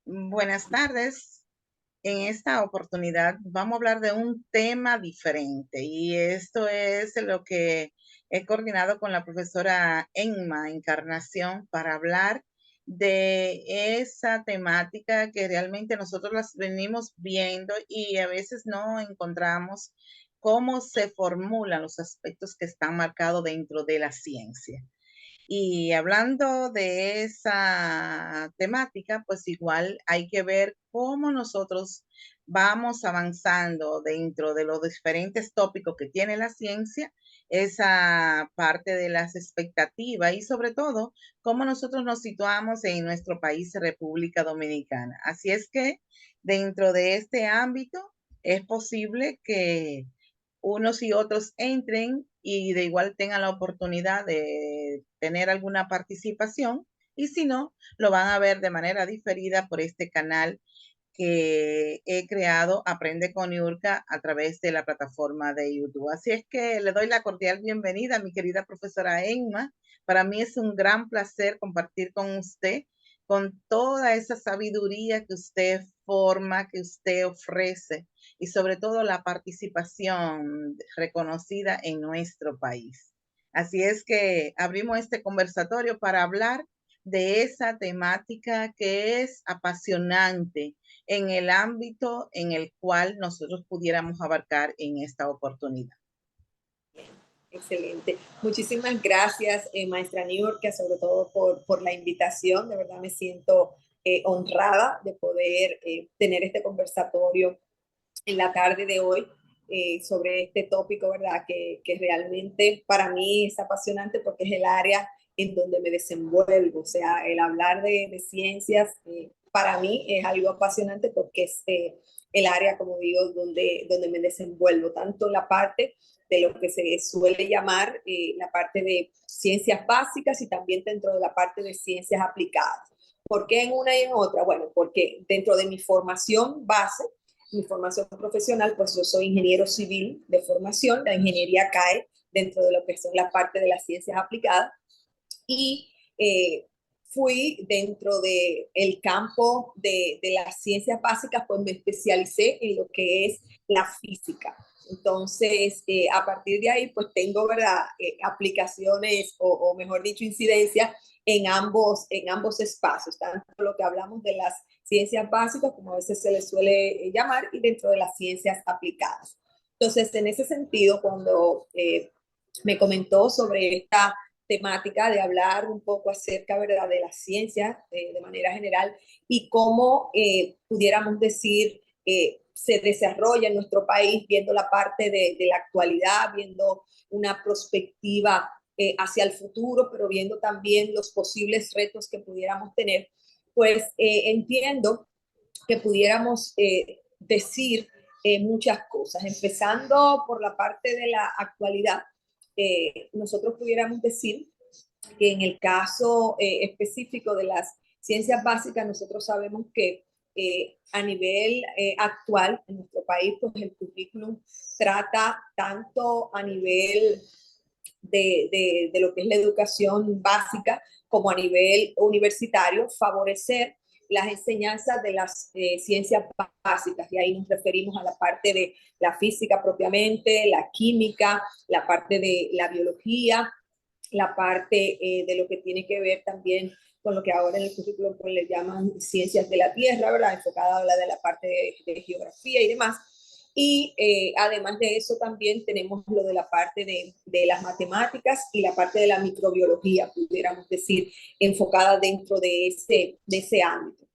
Buenas tardes. En esta oportunidad vamos a hablar de un tema diferente y esto es lo que he coordinado con la profesora Emma Encarnación para hablar de esa temática que realmente nosotros las venimos viendo y a veces no encontramos cómo se formulan los aspectos que están marcados dentro de la ciencia. Y hablando de esa temática, pues igual hay que ver cómo nosotros vamos avanzando dentro de los diferentes tópicos que tiene la ciencia, esa parte de las expectativas y sobre todo cómo nosotros nos situamos en nuestro país, República Dominicana. Así es que dentro de este ámbito es posible que unos y otros entren y de igual tengan la oportunidad de tener alguna participación y si no, lo van a ver de manera diferida por este canal que he creado, Aprende con Yurka, a través de la plataforma de YouTube. Así es que le doy la cordial bienvenida a mi querida profesora Emma. Para mí es un gran placer compartir con usted, con toda esa sabiduría que usted forma, que usted ofrece y sobre todo la participación reconocida en nuestro país. Así es que abrimos este conversatorio para hablar de esa temática que es apasionante en el ámbito en el cual nosotros pudiéramos abarcar en esta oportunidad. Excelente. Muchísimas gracias, maestra Niurka, sobre todo por la invitación. De verdad me siento honrada de poder tener este conversatorio en la tarde de hoy sobre este tópico, ¿verdad? Que realmente para mí es apasionante porque es el área en donde me desenvuelvo. O sea, el hablar de ciencias para mí es algo apasionante porque es el área, como digo, donde me desenvuelvo, tanto en la parte de lo que se suele llamar la parte de ciencias básicas y también dentro de la parte de ciencias aplicadas. ¿Por qué en una y en otra? Bueno, porque dentro de mi formación base, mi formación profesional, pues yo soy ingeniero civil de formación, la ingeniería cae dentro de lo que son la parte de las ciencias aplicadas y fui dentro del de campo de las ciencias básicas, pues me especialicé en lo que es la física. Entonces, a partir de ahí, pues tengo, ¿verdad? Aplicaciones o mejor dicho, incidencia en ambos espacios, tanto lo que hablamos de las ciencias básicas, como a veces se les suele llamar, y dentro de las ciencias aplicadas. Entonces, en ese sentido, cuando me comentó sobre esta temática de hablar un poco acerca, ¿verdad?, de la ciencia de manera general y cómo pudiéramos decir se desarrolla en nuestro país viendo la parte de la actualidad, viendo una perspectiva hacia el futuro, pero viendo también los posibles retos que pudiéramos tener, pues entiendo que pudiéramos decir muchas cosas, empezando por la parte de la actualidad. Nosotros pudiéramos decir que en el caso específico de las ciencias básicas, nosotros sabemos que a nivel actual en nuestro país, pues el currículum trata tanto a nivel de lo que es la educación básica como a nivel universitario, favorecer las enseñanzas de las ciencias básicas, y ahí nos referimos a la parte de la física propiamente, la química, la parte de la biología, la parte de lo que tiene que ver también con lo que ahora en el currículum pues, le llaman ciencias de la tierra, ¿verdad? Enfocada a la de la parte de geografía y demás. Y además de eso también tenemos lo de la parte de las matemáticas y la parte de la microbiología, pudiéramos decir, enfocada dentro de ese ámbito.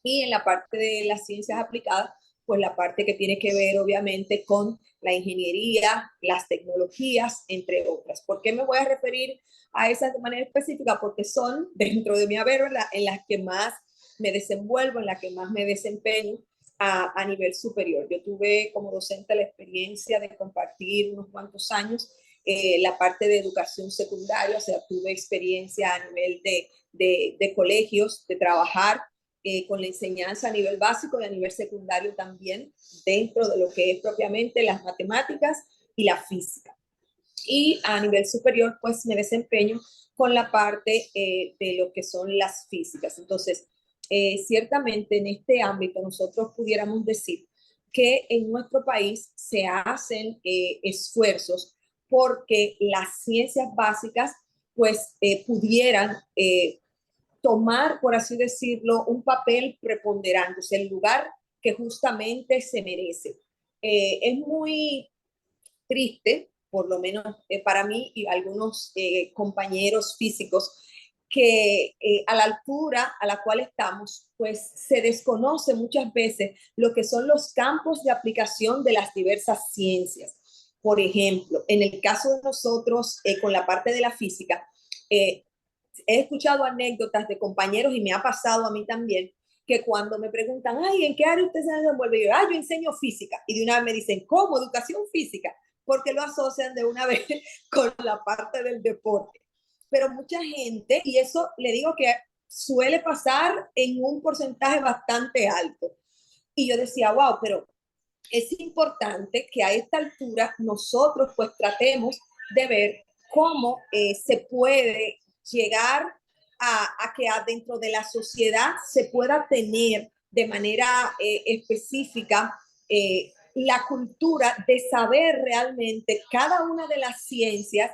Y en la parte de las ciencias aplicadas, pues la parte que tiene que ver obviamente con la ingeniería, las tecnologías, entre otras. ¿Por qué me voy a referir a esas de manera específica? Porque son dentro de mi haber en las que más me desenvuelvo, en las que más me desempeño a nivel superior. Yo tuve como docente la experiencia de compartir unos cuantos años la parte de educación secundaria, o sea, tuve experiencia a nivel de colegios, de trabajar con la enseñanza a nivel básico y a nivel secundario también, dentro de lo que es propiamente las matemáticas y la física. Y a nivel superior, pues me desempeño con la parte de lo que son las físicas. Entonces, ciertamente en este ámbito nosotros pudiéramos decir que en nuestro país se hacen esfuerzos porque las ciencias básicas pues pudieran tomar, por así decirlo, un papel preponderante, o sea, el lugar que justamente se merece. Es muy triste, por lo menos para mí y algunos compañeros físicos, que a la altura a la cual estamos, pues se desconoce muchas veces lo que son los campos de aplicación de las diversas ciencias. Por ejemplo, en el caso de nosotros, con la parte de la física, eh, he escuchado anécdotas de compañeros y me ha pasado a mí también, que cuando me preguntan, ay, ¿en qué área usted se desenvuelve? Yo enseño física. Y de una vez me dicen, ¿cómo? Educación física. Porque lo asocian de una vez con la parte del deporte. Pero mucha gente, y eso le digo que suele pasar en un porcentaje bastante alto. Y yo decía, wow, pero es importante que a esta altura nosotros pues tratemos de ver cómo se puede llegar a que dentro de la sociedad se pueda tener de manera específica la cultura de saber realmente cada una de las ciencias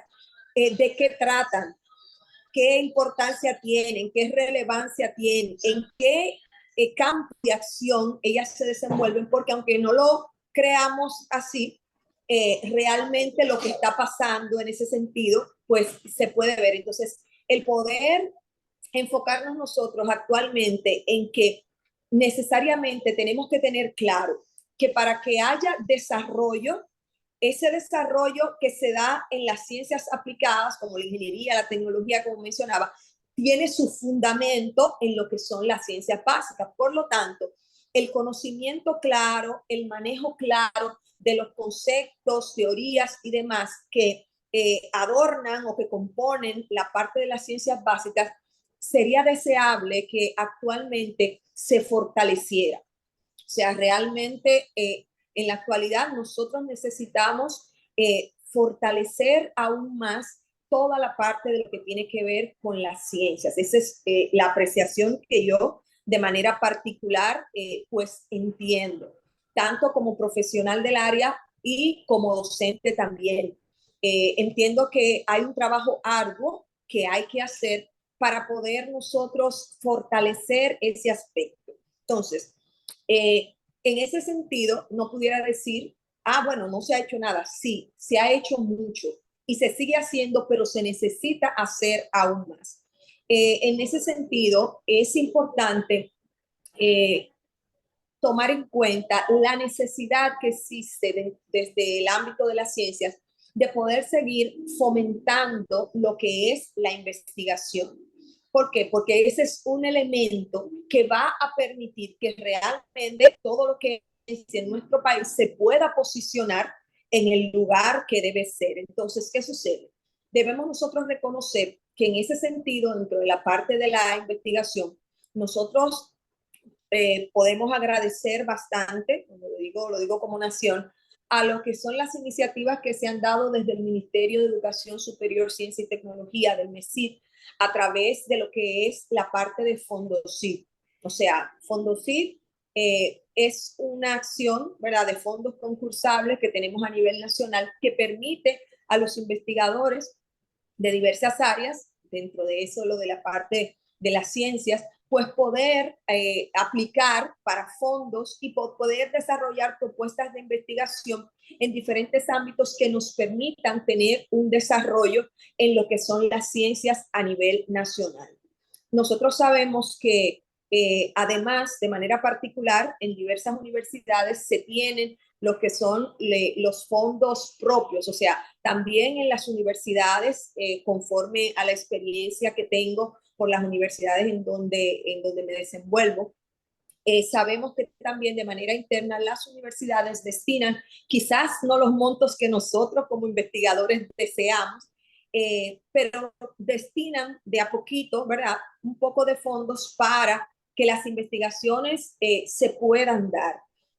de qué tratan, qué importancia tienen, qué relevancia tienen, en qué campo de acción ellas se desenvuelven, porque aunque no lo creamos así, realmente lo que está pasando en ese sentido, pues se puede ver. Entonces, el poder enfocarnos nosotros actualmente en que necesariamente tenemos que tener claro que para que haya desarrollo, ese desarrollo que se da en las ciencias aplicadas, como la ingeniería, la tecnología, como mencionaba, tiene su fundamento en lo que son las ciencias básicas. Por lo tanto, el conocimiento claro, el manejo claro de los conceptos, teorías y demás que adornan o que componen la parte de las ciencias básicas, sería deseable que actualmente se fortaleciera. O sea, realmente en la actualidad nosotros necesitamos fortalecer aún más toda la parte de lo que tiene que ver con las ciencias. Esa es la apreciación que yo de manera particular pues entiendo, tanto como profesional del área y como docente también. Entiendo que hay un trabajo arduo que hay que hacer para poder nosotros fortalecer ese aspecto. Entonces, en ese sentido, no pudiera decir, ah, bueno, no se ha hecho nada. Sí, se ha hecho mucho y se sigue haciendo, pero se necesita hacer aún más. En ese sentido, es importante eh, tomar en cuenta la necesidad que existe desde el ámbito de las ciencias de poder seguir fomentando lo que es la investigación. ¿Por qué? Porque ese es un elemento que va a permitir que realmente todo lo que es en nuestro país se pueda posicionar en el lugar que debe ser. Entonces, ¿qué sucede? Debemos nosotros reconocer que en ese sentido, dentro de la parte de la investigación, nosotros podemos agradecer bastante, lo digo como nación, a lo que son las iniciativas que se han dado desde el Ministerio de Educación Superior, Ciencia y Tecnología, del MESID, a través de lo que es la parte de Fondocid. O sea, Fondocid es una acción, ¿verdad?, de fondos concursables que tenemos a nivel nacional que permite a los investigadores de diversas áreas, dentro de eso lo de la parte de las ciencias, pues poder aplicar para fondos y poder desarrollar propuestas de investigación en diferentes ámbitos que nos permitan tener un desarrollo en lo que son las ciencias a nivel nacional. Nosotros sabemos que además, de manera particular, en diversas universidades se tienen lo que son los fondos propios, o sea, también en las universidades, conforme a la experiencia que tengo por las universidades en donde me desenvuelvo, sabemos que también de manera interna las universidades destinan quizás no los montos que nosotros como investigadores deseamos, pero destinan de a poquito, ¿verdad? Un poco de fondos para que las investigaciones se puedan dar.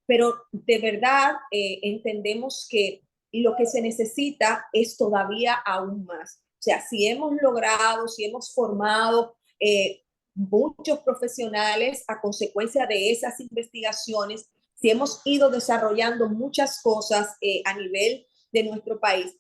Pero de verdad entendemos que lo que se necesita es todavía aún más. O sea, si hemos logrado, si hemos formado muchos profesionales a consecuencia de esas investigaciones, si hemos ido desarrollando muchas cosas a nivel de nuestro país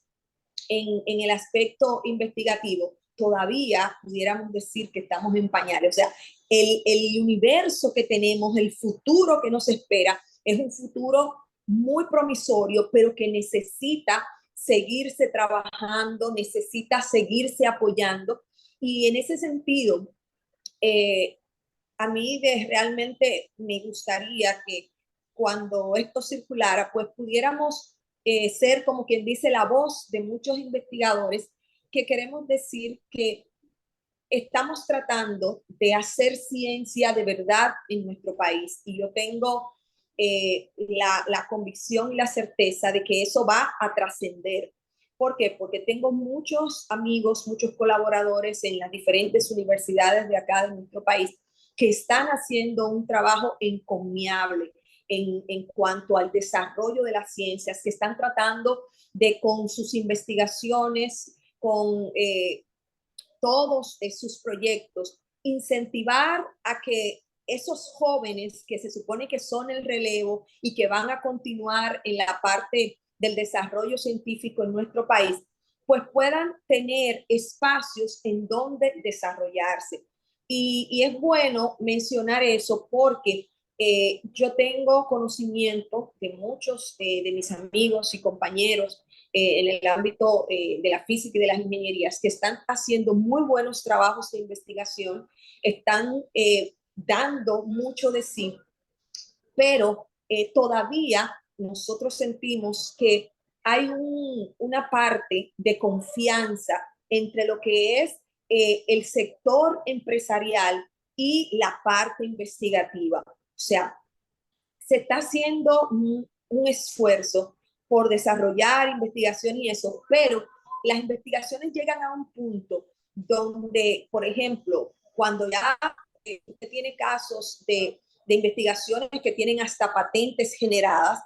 en el aspecto investigativo, todavía pudiéramos decir que estamos en pañales. O sea, el universo que tenemos, el futuro que nos espera, es un futuro muy promisorio, pero que necesita seguirse trabajando, necesita seguirse apoyando. Y en ese sentido, eh, a mí realmente me gustaría que cuando esto circulara, pues pudiéramos ser como quien dice la voz de muchos investigadores que queremos decir que estamos tratando de hacer ciencia de verdad en nuestro país. Y yo tengo la convicción y la certeza de que eso va a trascender. ¿Por qué? Porque tengo muchos amigos, muchos colaboradores en las diferentes universidades de acá de nuestro país que están haciendo un trabajo encomiable en cuanto al desarrollo de las ciencias, que están tratando de con sus investigaciones, con todos sus proyectos, incentivar a que esos jóvenes que se supone que son el relevo y que van a continuar en la parte del desarrollo científico en nuestro país, pues puedan tener espacios en donde desarrollarse. Y es bueno mencionar eso porque yo tengo conocimiento de muchos de mis amigos y compañeros en el ámbito de la física y de las ingenierías que están haciendo muy buenos trabajos de investigación, están dando mucho de sí, pero todavía nosotros sentimos que hay una parte de confianza entre lo que es el sector empresarial y la parte investigativa. O sea, se está haciendo un esfuerzo por desarrollar investigación y eso, pero las investigaciones llegan a un punto donde, por ejemplo, cuando ya usted tiene casos de investigaciones que tienen hasta patentes generadas,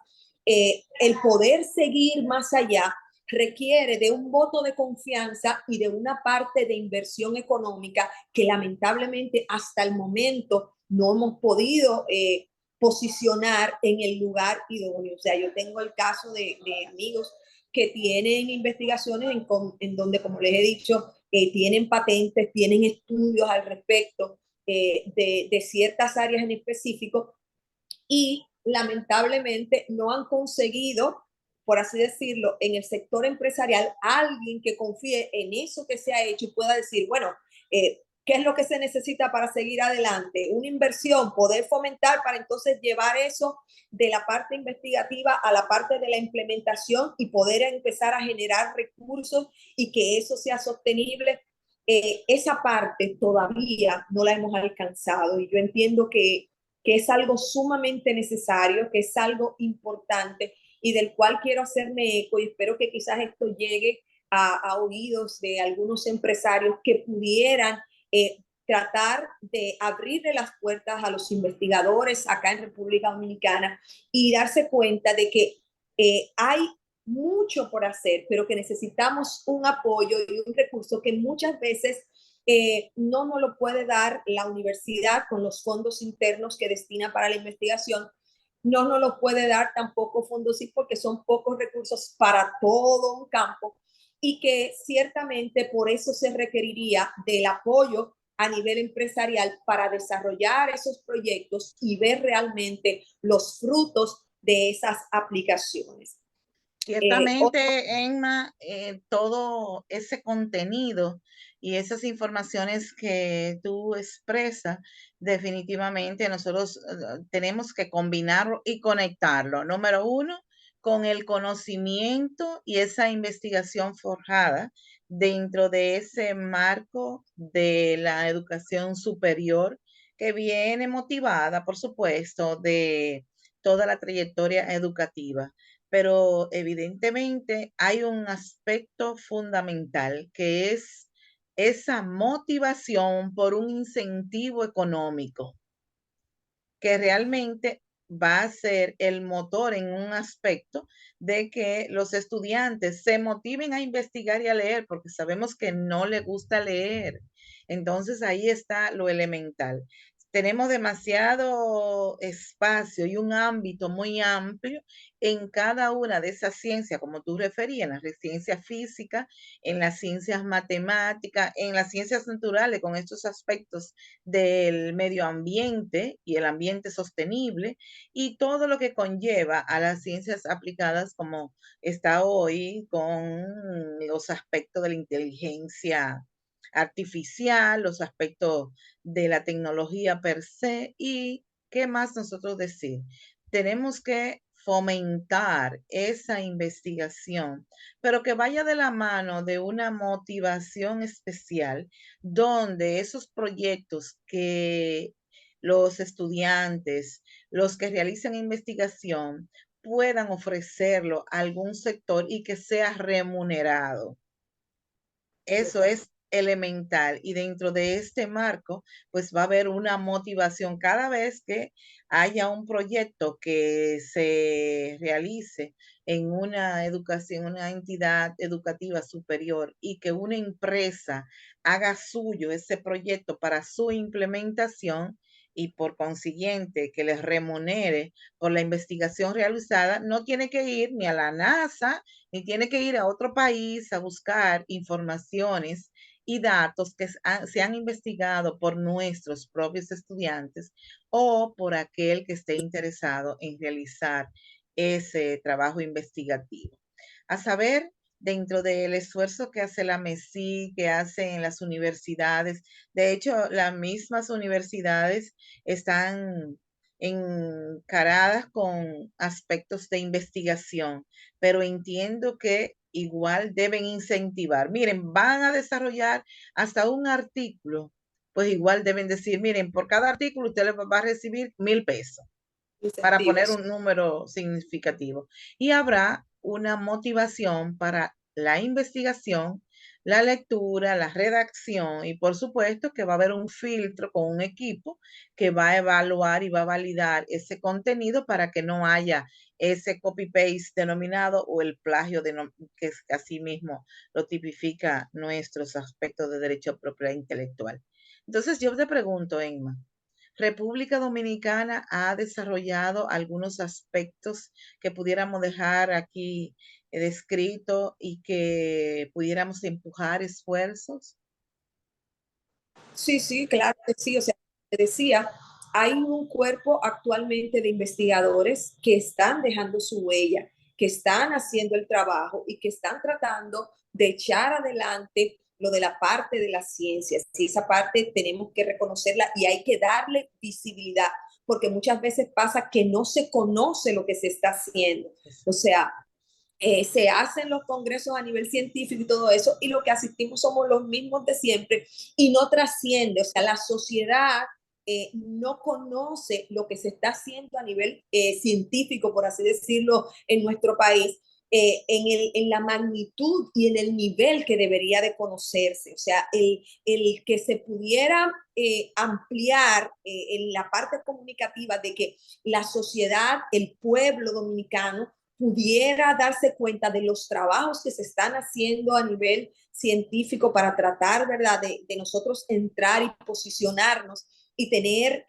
el poder seguir más allá requiere de un voto de confianza y de una parte de inversión económica que lamentablemente hasta el momento no hemos podido posicionar en el lugar idóneo. O sea, yo tengo el caso de amigos que tienen investigaciones en donde, como les he dicho, tienen patentes, tienen estudios al respecto de ciertas áreas en específico y lamentablemente no han conseguido, por así decirlo, en el sector empresarial, alguien que confíe en eso que se ha hecho y pueda decir, bueno, ¿qué es lo que se necesita para seguir adelante? Una inversión, poder fomentar para entonces llevar eso de la parte investigativa a la parte de la implementación y poder empezar a generar recursos y que eso sea sostenible. Esa parte todavía no la hemos alcanzado y yo entiendo que es algo sumamente necesario, que es algo importante y del cual quiero hacerme eco y espero que quizás esto llegue a oídos de algunos empresarios que pudieran tratar de abrirle las puertas a los investigadores acá en República Dominicana y darse cuenta de que hay mucho por hacer, pero que necesitamos un apoyo y un recurso que muchas veces no nos lo puede dar la universidad con los fondos internos que destina para la investigación, no nos lo puede dar tampoco fondos sí porque son pocos recursos para todo un campo y que ciertamente por eso se requeriría del apoyo a nivel empresarial para desarrollar esos proyectos y ver realmente los frutos de esas aplicaciones. Ciertamente, Emma, todo ese contenido y esas informaciones que tú expresas, definitivamente nosotros tenemos que combinarlo y conectarlo. Número uno, con el conocimiento y esa investigación forjada dentro de ese marco de la educación superior que viene motivada, por supuesto, de toda la trayectoria educativa, pero evidentemente hay un aspecto fundamental que es esa motivación por un incentivo económico que realmente va a ser el motor en un aspecto de que los estudiantes se motiven a investigar y a leer, porque sabemos que no les gusta leer Entonces ahí está lo elemental. Tenemos demasiado espacio y un ámbito muy amplio en cada una de esas ciencias, como tú referías, en la ciencia física, en las ciencias matemáticas, en las ciencias naturales, con estos aspectos del medio ambiente y el ambiente sostenible, y todo lo que conlleva a las ciencias aplicadas, como está hoy con los aspectos de la inteligencia artificial, los aspectos de la tecnología per se. Y qué más nosotros decir, tenemos que fomentar esa investigación, pero que vaya de la mano de una motivación especial, donde esos proyectos que los estudiantes, los que realizan investigación, puedan ofrecerlo a algún sector y que sea remunerado. Eso es elemental, y dentro de este marco, pues va a haber una motivación cada vez que haya un proyecto que se realice en una educación, una entidad educativa superior, y que una empresa haga suyo ese proyecto para su implementación, y por consiguiente que les remunere por la investigación realizada, no tiene que ir ni a la NASA ni tiene que ir a otro país a buscar informaciones y datos que se han investigado por nuestros propios estudiantes o por aquel que esté interesado en realizar ese trabajo investigativo. A saber, dentro del esfuerzo que hace la MESI, que hacen las universidades, de hecho, las mismas universidades están encaradas con aspectos de investigación, pero entiendo que igual deben incentivar. Miren, van a desarrollar hasta un artículo, pues igual deben decir, miren, por cada artículo usted le va a recibir 1,000 pesos, para poner Incentivos. un número significativo. Y habrá una motivación para la investigación, la lectura, la redacción, y por supuesto que va a haber un filtro con un equipo que va a evaluar y va a validar ese contenido para que no haya ese copy-paste denominado o el plagio que así mismo lo tipifica nuestros aspectos de derecho a propiedad intelectual. Entonces yo te pregunto, Emma, República Dominicana ha desarrollado algunos aspectos que pudiéramos dejar aquí descrito y que pudiéramos empujar esfuerzos. Sí, sí, claro que sí. O sea, te decía, hay un cuerpo actualmente de investigadores que están dejando su huella, que están haciendo el trabajo y que están tratando de echar adelante lo de la parte de las ciencias. Y esa parte tenemos que reconocerla y hay que darle visibilidad, porque muchas veces pasa que no se conoce lo que se está haciendo. O sea, se hacen los congresos a nivel científico y todo eso, y lo que asistimos somos los mismos de siempre y no trasciende, o sea, la sociedad no conoce lo que se está haciendo a nivel científico, por así decirlo, en nuestro país. En la magnitud y en el nivel que debería de conocerse, o sea, el que se pudiera ampliar en la parte comunicativa de que la sociedad, el pueblo dominicano, pudiera darse cuenta de los trabajos que se están haciendo a nivel científico para tratar, ¿verdad?, de nosotros entrar y posicionarnos y tener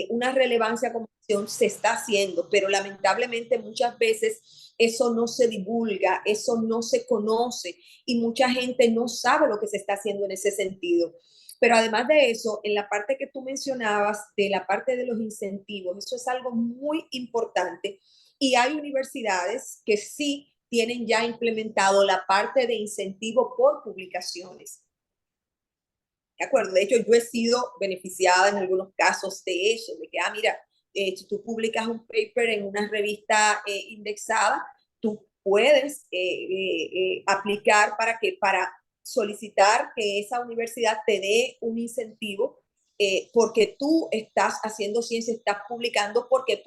una relevancia como nación, se está haciendo, pero lamentablemente muchas veces eso no se divulga, eso no se conoce y mucha gente no sabe lo que se está haciendo en ese sentido. Pero además de eso, en la parte que tú mencionabas, de la parte de los incentivos, eso es algo muy importante y hay universidades que sí tienen ya implementado la parte de incentivo por publicaciones. ¿De acuerdo? De hecho, yo he sido beneficiada en algunos casos de eso, de que, mira, si tú publicas un paper en una revista indexada, tú puedes aplicar para solicitar que esa universidad te dé un incentivo porque tú estás haciendo ciencia, estás publicando, porque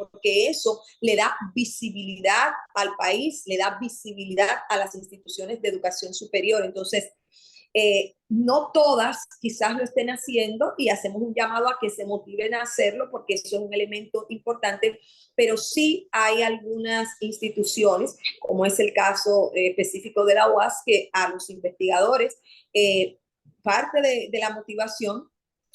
eso le da visibilidad al país, le da visibilidad a las instituciones de educación superior. Entonces, no todas quizás lo estén haciendo y hacemos un llamado a que se motiven a hacerlo porque eso es un elemento importante, pero sí hay algunas instituciones, como es el caso específico de la UAS, que a los investigadores parte de la motivación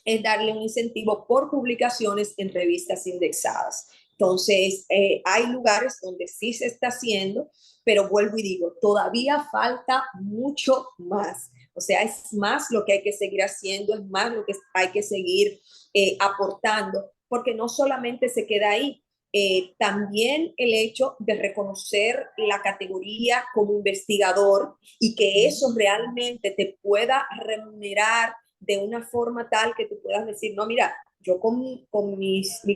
es darle un incentivo por publicaciones en revistas indexadas. Entonces, hay lugares donde sí se está haciendo, pero vuelvo y digo, todavía falta mucho más. O sea, es más lo que hay que seguir haciendo, es más lo que hay que seguir aportando, porque no solamente se queda ahí, también el hecho de reconocer la categoría como investigador y que eso realmente te pueda remunerar de una forma tal que tú puedas decir, no, mira, yo con mi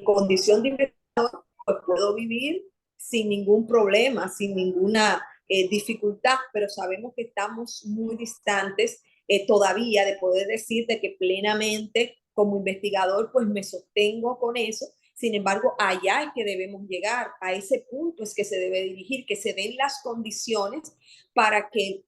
condición de investigador pues puedo vivir sin ningún problema, sin ninguna dificultad, pero sabemos que estamos muy distantes todavía de poder decirte que plenamente como investigador pues me sostengo con eso. Sin embargo, allá es que debemos llegar, a ese punto es que se debe dirigir, que se den las condiciones para que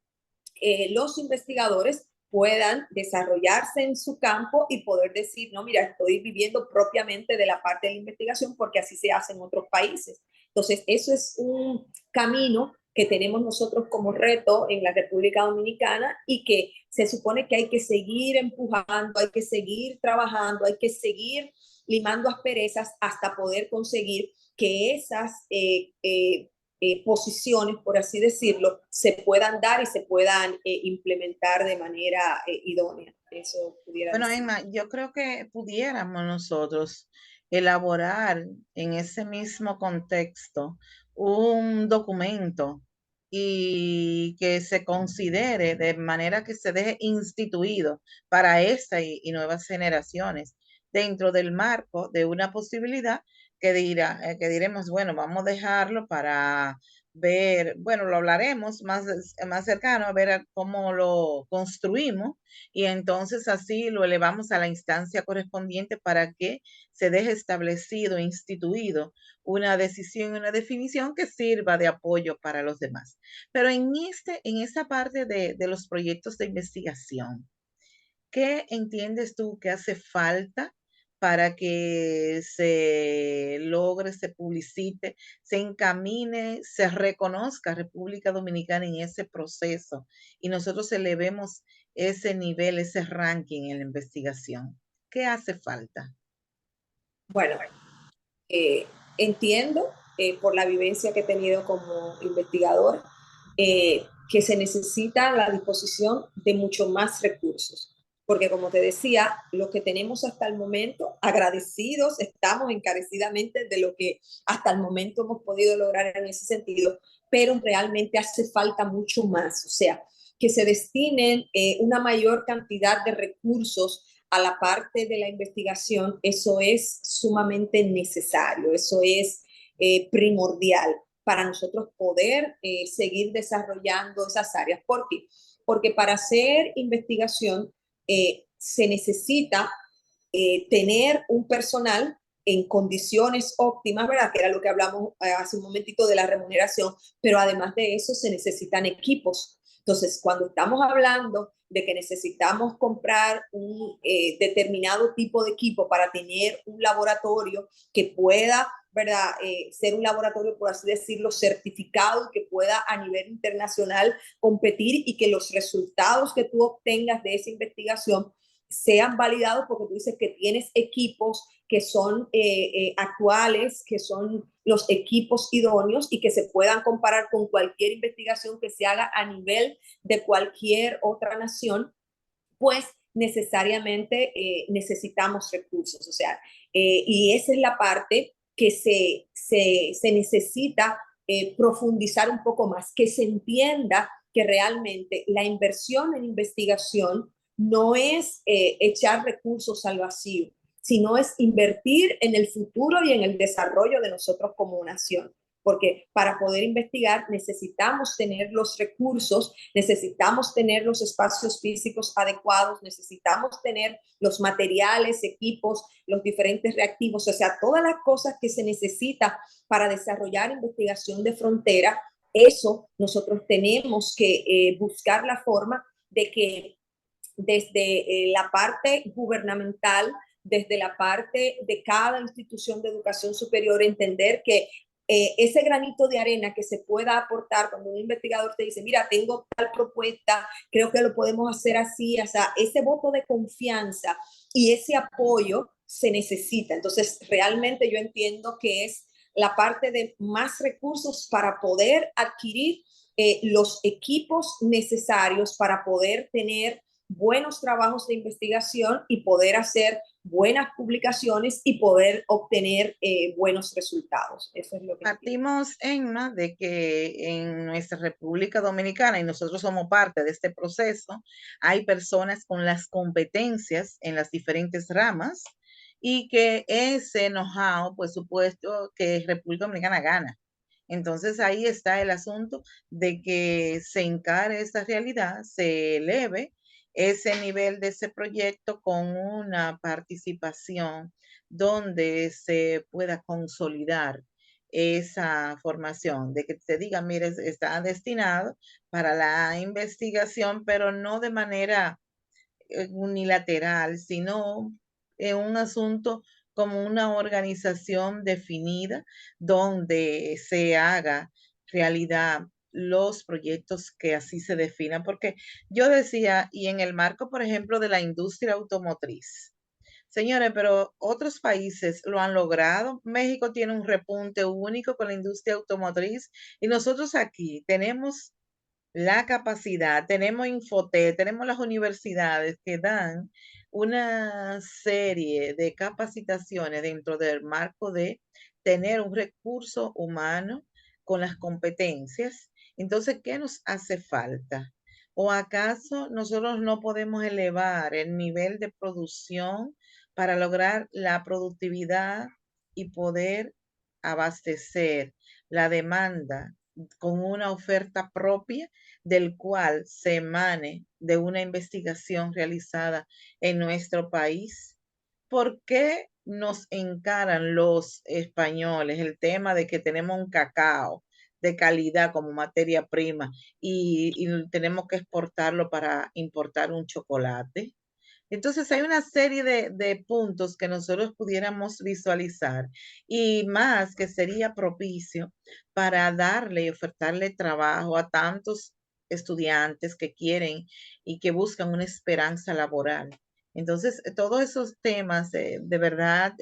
los investigadores puedan desarrollarse en su campo y poder decir, no, mira, estoy viviendo propiamente de la parte de la investigación porque así se hace en otros países. Entonces, eso es un camino que tenemos nosotros como reto en la República Dominicana y que se supone que hay que seguir empujando, hay que seguir trabajando, hay que seguir limando asperezas hasta poder conseguir que esas posiciones, por así decirlo, se puedan dar y se puedan implementar de manera idónea. Eso pudiera Bueno, decir. Emma, yo creo que pudiéramos nosotros elaborar en ese mismo contexto un documento y que se considere de manera que se deje instituido para esta y nuevas generaciones dentro del marco de una posibilidad que diremos, bueno, vamos a dejarlo para ver, bueno, lo hablaremos más cercano, a ver cómo lo construimos y entonces así lo elevamos a la instancia correspondiente para que se deje establecido, instituido una decisión, una definición que sirva de apoyo para los demás. Pero en esta parte de los proyectos de investigación, ¿qué entiendes tú que hace falta para que se logre, se publicite, se encamine, se reconozca a República Dominicana en ese proceso y nosotros elevemos ese nivel, ese ranking en la investigación? ¿Qué hace falta? Bueno, eh, entiendo por la vivencia que he tenido como investigador que se necesita la disposición de mucho más recursos. Porque como te decía, lo que tenemos hasta el momento, agradecidos estamos encarecidamente de lo que hasta el momento hemos podido lograr en ese sentido, pero realmente hace falta mucho más. O sea, que se destinen una mayor cantidad de recursos a la parte de la investigación, eso es sumamente necesario, eso es primordial para nosotros poder seguir desarrollando esas áreas. ¿Por qué? Porque para hacer investigación se necesita tener un personal en condiciones óptimas, ¿verdad? Que era lo que hablamos hace un momentito de la remuneración, pero además de eso se necesitan equipos. Entonces, cuando estamos hablando de que necesitamos comprar un determinado tipo de equipo para tener un laboratorio que pueda, ¿verdad? Ser un laboratorio, por así decirlo, certificado y que pueda a nivel internacional competir y que los resultados que tú obtengas de esa investigación sean validados porque tú dices que tienes equipos que son actuales, que son los equipos idóneos y que se puedan comparar con cualquier investigación que se haga a nivel de cualquier otra nación, pues necesariamente necesitamos recursos. O sea, y esa es la parte que se necesita profundizar un poco más, que se entienda que realmente la inversión en investigación no es echar recursos al vacío, sino es invertir en el futuro y en el desarrollo de nosotros como nación. Porque para poder investigar necesitamos tener los recursos, necesitamos tener los espacios físicos adecuados, necesitamos tener los materiales, equipos, los diferentes reactivos, o sea, todas las cosas que se necesita para desarrollar investigación de frontera. Eso nosotros tenemos que buscar la forma de que desde la parte gubernamental, desde la parte de cada institución de educación superior, entender que ese granito de arena que se pueda aportar cuando un investigador te dice, mira, tengo tal propuesta, creo que lo podemos hacer así, o sea, ese voto de confianza y ese apoyo se necesita. Entonces, realmente yo entiendo que es la parte de más recursos para poder adquirir los equipos necesarios para poder tener buenos trabajos de investigación y poder hacer buenas publicaciones y poder obtener buenos resultados. Eso es lo que entiendo. Partimos, Emma, de que en nuestra República Dominicana, y nosotros somos parte de este proceso, hay personas con las competencias en las diferentes ramas y que ese know-how, pues supuesto que República Dominicana gana. Entonces ahí está el asunto de que se encare esta realidad, se eleve ese nivel de ese proyecto con una participación donde se pueda consolidar esa formación, de que te diga, mire, está destinado para la investigación, pero no de manera unilateral, sino en un asunto como una organización definida donde se haga realidad los proyectos que así se definan, porque yo decía, y en el marco, por ejemplo, de la industria automotriz, señores, pero otros países lo han logrado. México tiene un repunte único con la industria automotriz y nosotros aquí tenemos la capacidad, tenemos Infotec, tenemos las universidades que dan una serie de capacitaciones dentro del marco de tener un recurso humano con las competencias. Entonces, ¿qué nos hace falta? ¿O acaso nosotros no podemos elevar el nivel de producción para lograr la productividad y poder abastecer la demanda con una oferta propia del cual se emane de una investigación realizada en nuestro país? ¿Por qué nos encaran los españoles el tema de que tenemos un cacao de calidad como materia prima y tenemos que exportarlo para importar un chocolate? Entonces hay una serie de puntos que nosotros pudiéramos visualizar y más que sería propicio para darle y ofertarle trabajo a tantos estudiantes que quieren y que buscan una esperanza laboral. Entonces, todos esos temas, de verdad,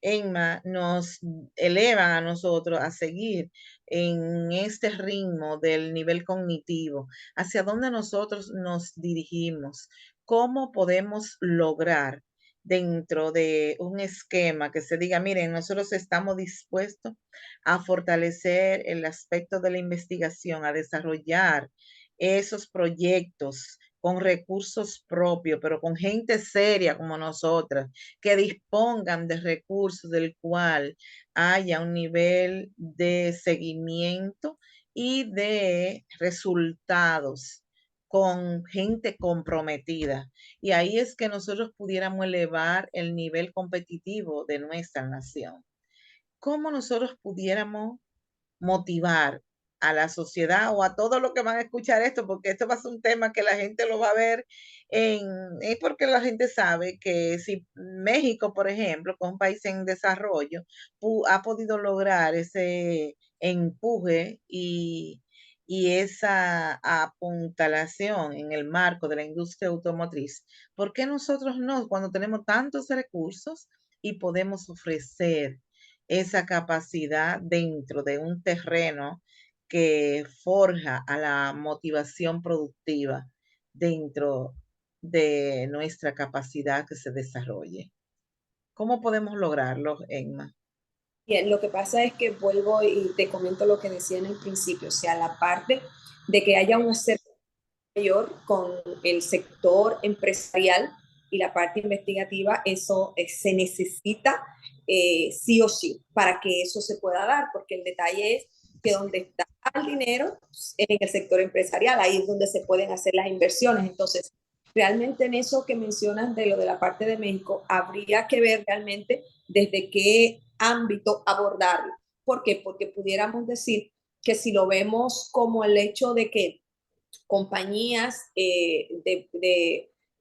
Emma, nos elevan a nosotros a seguir en este ritmo del nivel cognitivo, hacia dónde nosotros nos dirigimos, cómo podemos lograr dentro de un esquema que se diga, miren, nosotros estamos dispuestos a fortalecer el aspecto de la investigación, a desarrollar esos proyectos con recursos propios, pero con gente seria como nosotras, que dispongan de recursos del cual haya un nivel de seguimiento y de resultados con gente comprometida. Y ahí es que nosotros pudiéramos elevar el nivel competitivo de nuestra nación. ¿Cómo nosotros pudiéramos motivar a la sociedad o a todos los que van a escuchar esto, porque esto va a ser un tema que la gente lo va a ver es porque la gente sabe que si México, por ejemplo, que es un país en desarrollo, ha podido lograr ese empuje y esa apuntalación en el marco de la industria automotriz, ¿por qué nosotros no, cuando tenemos tantos recursos y podemos ofrecer esa capacidad dentro de un terreno que forja a la motivación productiva dentro de nuestra capacidad que se desarrolle? ¿Cómo podemos lograrlo, Emma? Bien, lo que pasa es que vuelvo y te comento lo que decía en el principio, o sea, la parte de que haya un acercamiento mayor con el sector empresarial y la parte investigativa, eso se necesita sí o sí para que eso se pueda dar, porque el detalle es que donde está el dinero en el sector empresarial, ahí es donde se pueden hacer las inversiones. Entonces, realmente en eso que mencionas de lo de la parte de México, habría que ver realmente desde qué ámbito abordarlo. ¿Por qué? Porque pudiéramos decir que si lo vemos como el hecho de que compañías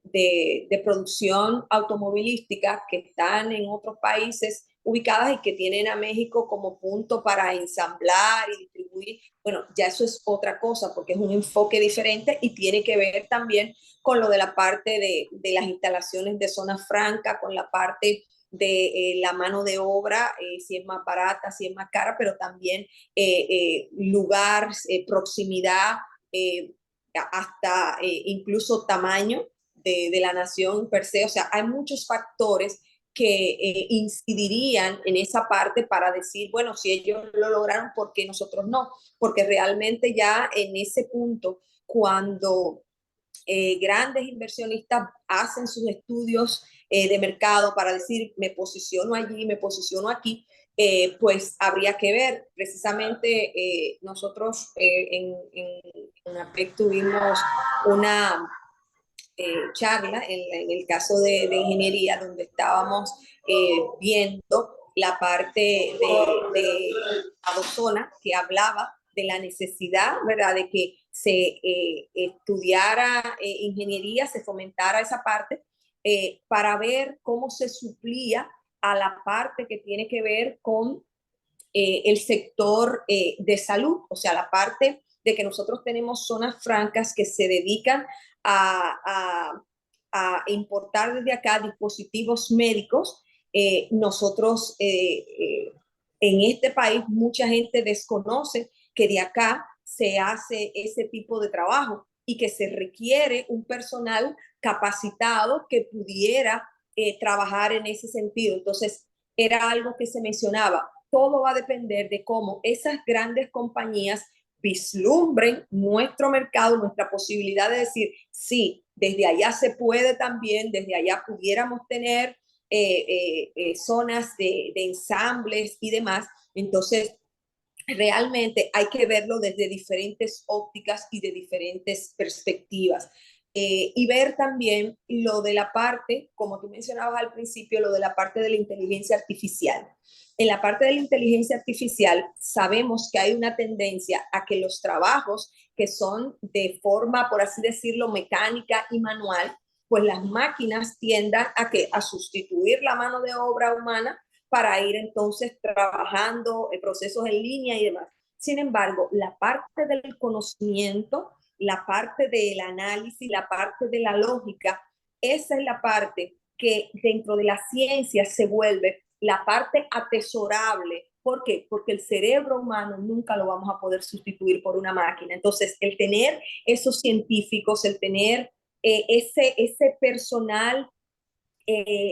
de producción automovilística que están en otros países ubicadas y que tienen a México como punto para ensamblar y distribuir. Bueno, ya eso es otra cosa porque es un enfoque diferente y tiene que ver también con lo de la parte de las instalaciones de zona franca, con la parte de la mano de obra, si es más barata, si es más cara, pero también lugar, proximidad, hasta incluso tamaño de la nación per se. O sea, hay muchos factores que incidirían en esa parte para decir, bueno, si ellos lo lograron, ¿por qué nosotros no? Porque realmente ya en ese punto, cuando grandes inversionistas hacen sus estudios de mercado para decir, me posiciono allí, me posiciono aquí, pues habría que ver. Precisamente nosotros en APEC tuvimos una charla en el caso de ingeniería, donde estábamos viendo la parte de Adozona, que hablaba de la necesidad, ¿verdad?, de que se estudiara ingeniería, se fomentara esa parte para ver cómo se suplía a la parte que tiene que ver con el sector de salud, o sea, la parte de que nosotros tenemos zonas francas que se dedican a, a importar desde acá dispositivos médicos. Nosotros en este país mucha gente desconoce que de acá se hace ese tipo de trabajo y que se requiere un personal capacitado que pudiera trabajar en ese sentido. Entonces, era algo que se mencionaba. Todo va a depender de cómo esas grandes compañías vislumbren nuestro mercado, nuestra posibilidad de decir, sí, desde allá se puede también, desde allá pudiéramos tener zonas de ensambles y demás. Entonces, realmente hay que verlo desde diferentes ópticas y de diferentes perspectivas. Y ver también lo de la parte, como tú mencionabas al principio, lo de la parte de la inteligencia artificial. En la parte de la inteligencia artificial sabemos que hay una tendencia a que los trabajos que son de forma, por así decirlo, mecánica y manual, pues las máquinas tiendan a sustituir la mano de obra humana para ir entonces trabajando en procesos en línea y demás. Sin embargo, la parte del conocimiento, la parte del análisis, la parte de la lógica, esa es la parte que dentro de la ciencia se vuelve la parte atesorable. ¿Por qué? Porque el cerebro humano nunca lo vamos a poder sustituir por una máquina. Entonces, el tener esos científicos, el tener ese personal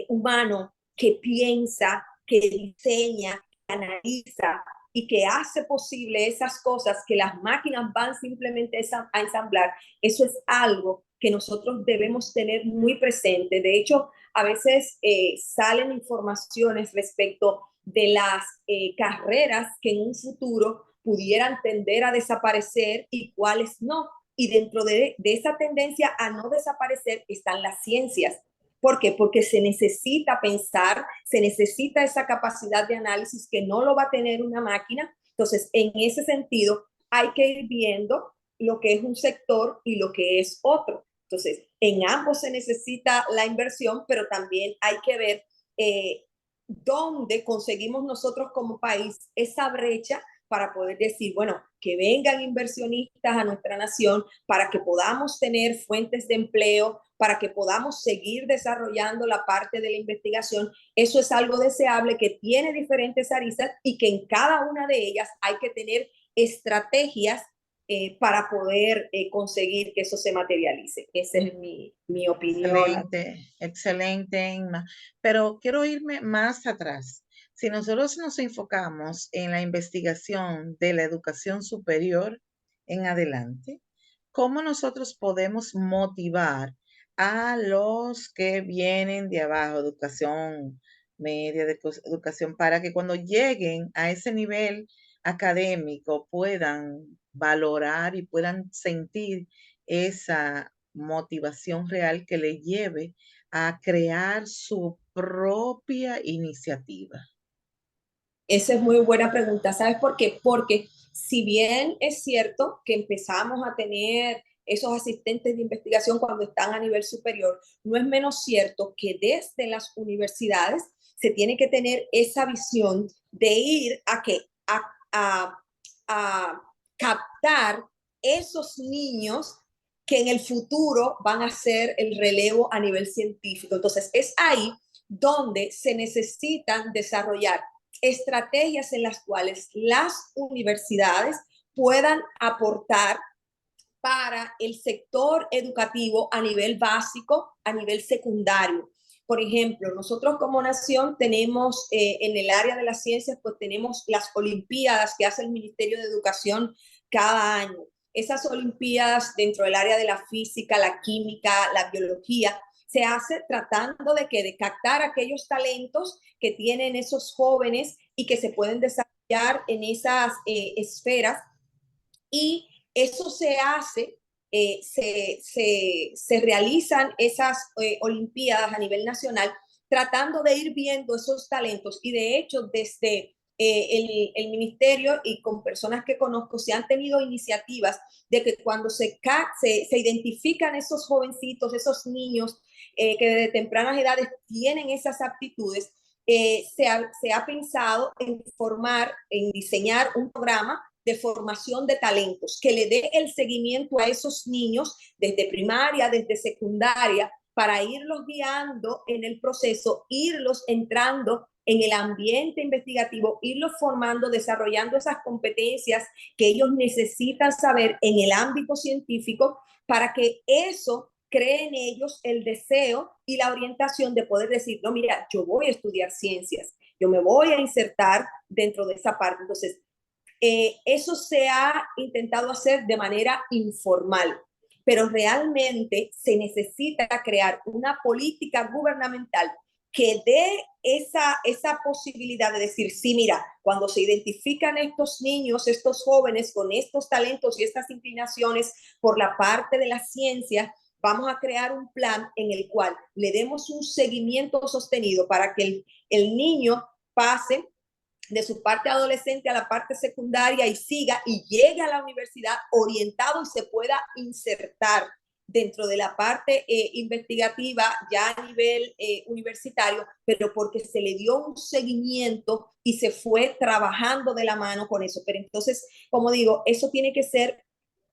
humano que piensa, que diseña, que analiza y que hace posible esas cosas que las máquinas van simplemente a ensamblar, eso es algo que nosotros debemos tener muy presente. De hecho, a veces salen informaciones respecto de las carreras que en un futuro pudieran tender a desaparecer y cuáles no. Y dentro de esa tendencia a no desaparecer están las ciencias. ¿Por qué? Porque se necesita pensar, se necesita esa capacidad de análisis que no lo va a tener una máquina. Entonces, en ese sentido, hay que ir viendo lo que es un sector y lo que es otro. Entonces, en ambos se necesita la inversión, pero también hay que ver dónde conseguimos nosotros como país esa brecha para poder decir, bueno, que vengan inversionistas a nuestra nación para que podamos tener fuentes de empleo, para que podamos seguir desarrollando la parte de la investigación. Eso es algo deseable que tiene diferentes aristas y que en cada una de ellas hay que tener estrategias para poder conseguir que eso se materialice. Esa es mi opinión. Excelente, excelente, Inma. Pero quiero irme más atrás. Si nosotros nos enfocamos en la investigación de la educación superior en adelante, ¿cómo nosotros podemos motivar a los que vienen de abajo, educación media, educación, para que cuando lleguen a ese nivel académico puedan valorar y puedan sentir esa motivación real que le lleve a crear su propia iniciativa? Esa es muy buena pregunta. ¿Sabes por qué? Porque si bien es cierto que empezamos a tener esos asistentes de investigación cuando están a nivel superior, no es menos cierto que desde las universidades se tiene que tener esa visión de ir a, a captar esos niños que en el futuro van a ser el relevo a nivel científico. Entonces, es ahí donde se necesitan desarrollar estrategias en las cuales las universidades puedan aportar para el sector educativo a nivel básico, a nivel secundario. Por ejemplo, nosotros como nación tenemos en el área de las ciencias, pues tenemos las olimpiadas que hace el Ministerio de Educación cada año. Esas olimpiadas dentro del área de la física, la química, la biología, se hace tratando de captar aquellos talentos que tienen esos jóvenes y que se pueden desarrollar en esas esferas, y eso se hace, se realizan esas olimpiadas a nivel nacional tratando de ir viendo esos talentos, y de hecho desde el ministerio y con personas que conozco se han tenido iniciativas de que cuando se identifican esos jovencitos, esos niños que desde tempranas edades tienen esas aptitudes, se ha pensado en formar, en diseñar un programa de formación de talentos que le dé el seguimiento a esos niños desde primaria, desde secundaria, para irlos guiando en el proceso, irlos entrando en el ambiente investigativo, irlos formando, desarrollando esas competencias que ellos necesitan saber en el ámbito científico, para que eso cree en ellos el deseo y la orientación de poder decir, no, mira, yo voy a estudiar ciencias, yo me voy a insertar dentro de esa parte. Entonces, eso se ha intentado hacer de manera informal, pero realmente se necesita crear una política gubernamental que dé esa posibilidad de decir, sí, mira, cuando se identifican estos niños, estos jóvenes con estos talentos y estas inclinaciones por la parte de la ciencia, vamos a crear un plan en el cual le demos un seguimiento sostenido para que el niño pase de su parte adolescente a la parte secundaria y siga y llegue a la universidad orientado y se pueda insertar dentro de la parte investigativa ya a nivel universitario, pero porque se le dio un seguimiento y se fue trabajando de la mano con eso. Pero entonces, como digo, eso tiene que ser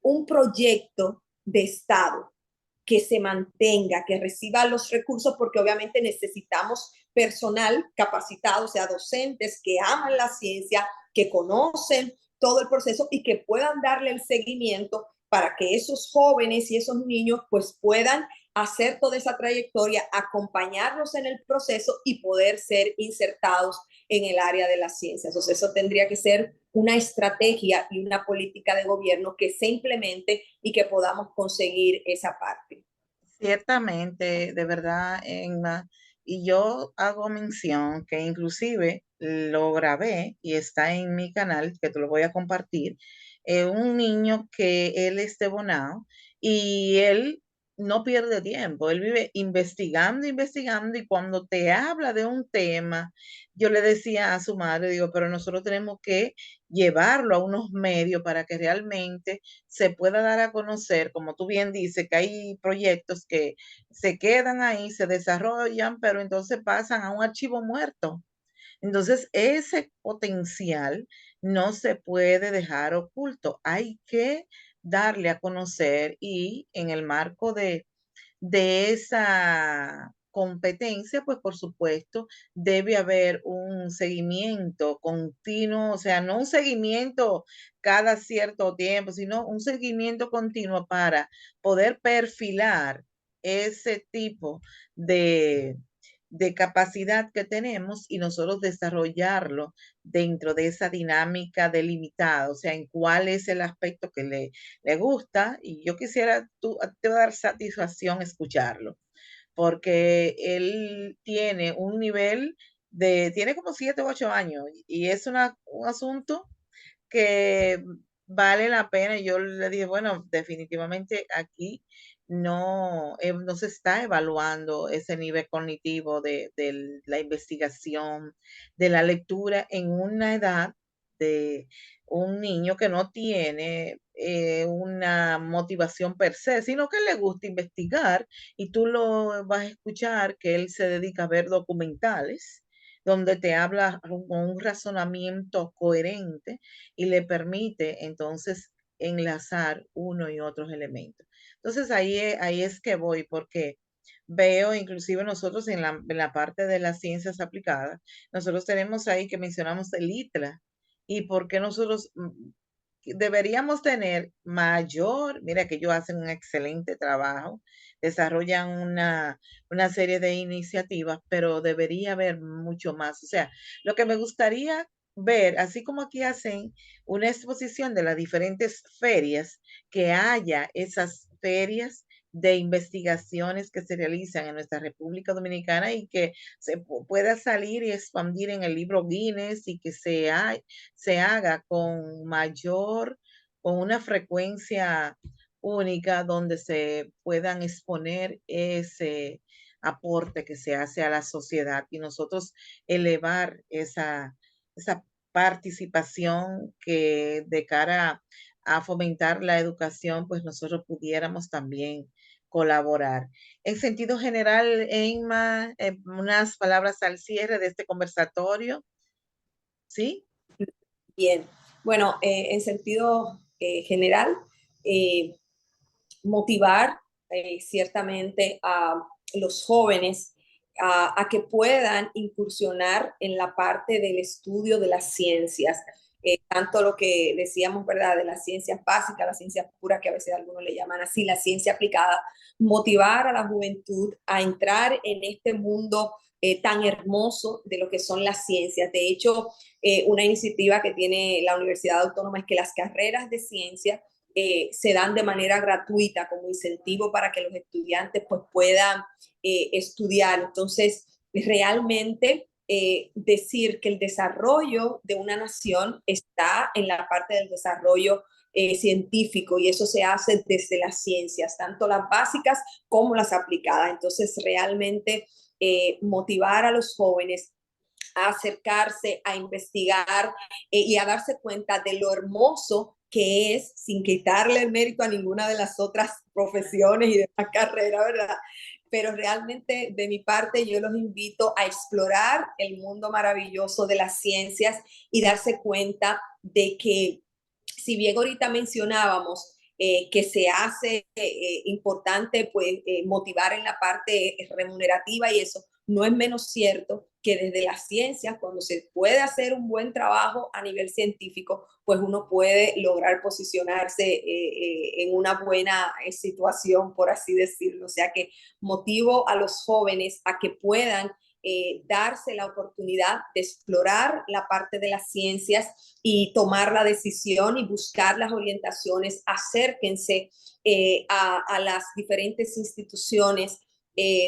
un proyecto de Estado que se mantenga, que reciba los recursos, porque obviamente necesitamos personal capacitado, o sea, docentes que aman la ciencia, que conocen todo el proceso y que puedan darle el seguimiento para que esos jóvenes y esos niños pues puedan hacer toda esa trayectoria, acompañarlos en el proceso y poder ser insertados en el área de las ciencias. O sea, eso tendría que ser una estrategia y una política de gobierno que se implemente y que podamos conseguir esa parte. Ciertamente, de verdad, Emma, y yo hago mención que inclusive lo grabé y está en mi canal, que te lo voy a compartir, un niño que él es de Bonao y él no pierde tiempo, él vive investigando, investigando, y cuando te habla de un tema, yo le decía a su madre, digo, pero nosotros tenemos que llevarlo a unos medios para que realmente se pueda dar a conocer, como tú bien dices, que hay proyectos que se quedan ahí, se desarrollan, pero entonces pasan a un archivo muerto. Entonces, ese potencial no se puede dejar oculto. Hay que darle a conocer, y en el marco de esa competencia, pues por supuesto, debe haber un seguimiento continuo, o sea, no un seguimiento cada cierto tiempo, sino un seguimiento continuo para poder perfilar ese tipo de, de capacidad que tenemos y nosotros desarrollarlo dentro de esa dinámica delimitada, o sea, en cuál es el aspecto que le gusta, y yo quisiera, te va a dar satisfacción escucharlo, porque él tiene un nivel tiene como 7 u 8 años y es un asunto que vale la pena. Yo le dije, bueno, definitivamente aquí no se está evaluando ese nivel cognitivo de la investigación, de la lectura en una edad de un niño que no tiene una motivación per se, sino que le gusta investigar y tú lo vas a escuchar que él se dedica a ver documentales donde te habla con un razonamiento coherente y le permite entonces enlazar uno y otros elementos. Entonces ahí es que voy porque veo, inclusive nosotros en la parte de las ciencias aplicadas, nosotros tenemos ahí que mencionamos el ITLA y por qué nosotros deberíamos tener mayor, mira que ellos hacen un excelente trabajo, desarrollan una serie de iniciativas, pero debería haber mucho más. O sea, lo que me gustaría ver, así como aquí hacen una exposición de las diferentes ferias, que haya esas ferias de investigaciones que se realizan en nuestra República Dominicana y que se pueda salir y expandir en el libro Guinness y que se haga con una frecuencia única donde se puedan exponer ese aporte que se hace a la sociedad y nosotros elevar esa participación que de cara a fomentar la educación, pues nosotros pudiéramos también colaborar. En sentido general, Emma, unas palabras al cierre de este conversatorio, ¿sí? Bien, bueno, en sentido general, eh, motivar ciertamente a los jóvenes a que puedan incursionar en la parte del estudio de las ciencias, tanto lo que decíamos, ¿verdad?, de las ciencias básicas, las ciencias puras, que a veces algunos le llaman así, la ciencia aplicada, motivar a la juventud a entrar en este mundo tan hermoso de lo que son las ciencias. De hecho, una iniciativa que tiene la Universidad Autónoma es que las carreras de ciencia se dan de manera gratuita como incentivo para que los estudiantes pues, puedan estudiar. Entonces, realmente decir que el desarrollo de una nación está en la parte del desarrollo científico y eso se hace desde las ciencias, tanto las básicas como las aplicadas. Entonces, realmente motivar a los jóvenes a acercarse, a investigar y a darse cuenta de lo hermoso que es, sin quitarle el mérito a ninguna de las otras profesiones y de la carrera, ¿verdad? Pero realmente de mi parte yo los invito a explorar el mundo maravilloso de las ciencias y darse cuenta de que si bien ahorita mencionábamos que se hace importante pues motivar en la parte remunerativa y eso, no es menos cierto que desde las ciencias, cuando se puede hacer un buen trabajo a nivel científico, pues uno puede lograr posicionarse en una buena situación, por así decirlo. O sea que motivo a los jóvenes a que puedan darse la oportunidad de explorar la parte de las ciencias y tomar la decisión y buscar las orientaciones, acérquense a las diferentes instituciones.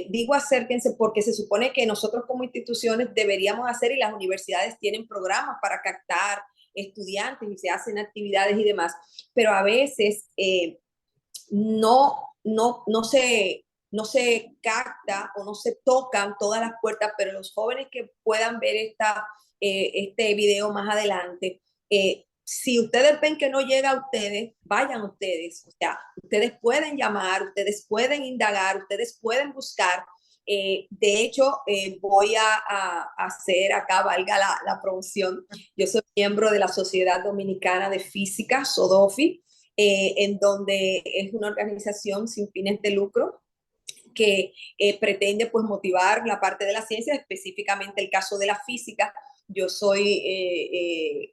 Digo acérquense porque se supone que nosotros como instituciones deberíamos hacer y las universidades tienen programas para captar estudiantes y se hacen actividades y demás, pero a veces no se capta o no se tocan todas las puertas, pero los jóvenes que puedan ver este video más adelante, si ustedes ven que no llega a ustedes, vayan ustedes, o sea, ustedes pueden llamar, ustedes pueden indagar, ustedes pueden buscar. De hecho, voy a hacer acá, valga la promoción, yo soy miembro de la Sociedad Dominicana de Física, SODOFI, en donde es una organización sin fines de lucro que pretende pues motivar la parte de la ciencia, específicamente el caso de la física. Yo soy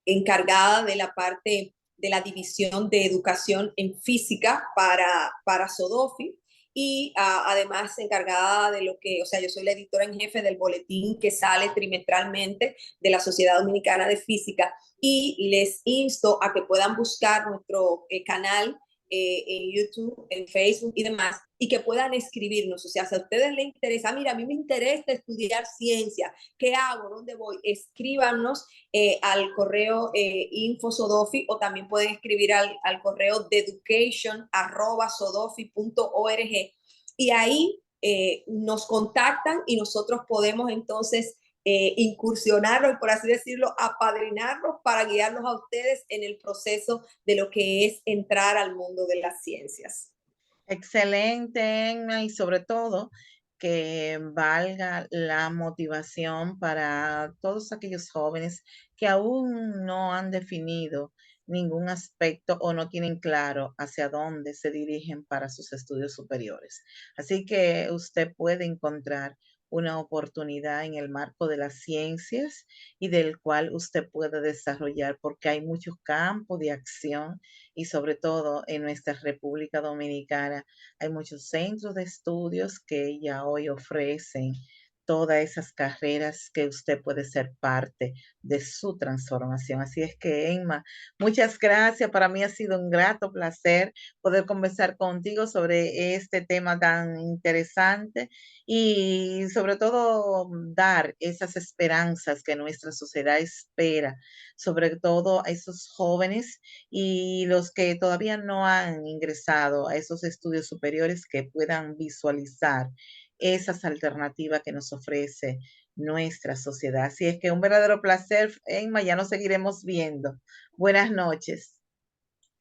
encargada de la parte de la división de educación en física para SODOFI y además encargada de lo que, o sea, yo soy la editora en jefe del boletín que sale trimestralmente de la Sociedad Dominicana de Física y les insto a que puedan buscar nuestro canal en YouTube, en Facebook y demás, y que puedan escribirnos. O sea, si a ustedes les interesa, mira, a mí me interesa estudiar ciencia, ¿qué hago? ¿Dónde voy? Escríbanos al correo infosodofi o también pueden escribir al correo de education@sodofi.org y ahí nos contactan y nosotros podemos entonces incursionarlos, por así decirlo, apadrinarlos para guiarlos a ustedes en el proceso de lo que es entrar al mundo de las ciencias. Excelente, Emma, y sobre todo que valga la motivación para todos aquellos jóvenes que aún no han definido ningún aspecto o no tienen claro hacia dónde se dirigen para sus estudios superiores. Así que usted puede encontrar una oportunidad en el marco de las ciencias y del cual usted puede desarrollar porque hay muchos campos de acción y sobre todo en nuestra República Dominicana hay muchos centros de estudios que ya hoy ofrecen todas esas carreras que usted puede ser parte de su transformación. Así es que, Emma, muchas gracias. Para mí ha sido un grato placer poder conversar contigo sobre este tema tan interesante y sobre todo dar esas esperanzas que nuestra sociedad espera, sobre todo a esos jóvenes y los que todavía no han ingresado a esos estudios superiores que puedan visualizar esas alternativas que nos ofrece nuestra sociedad. Así es que un verdadero placer, Emma, ya nos seguiremos viendo. Buenas noches.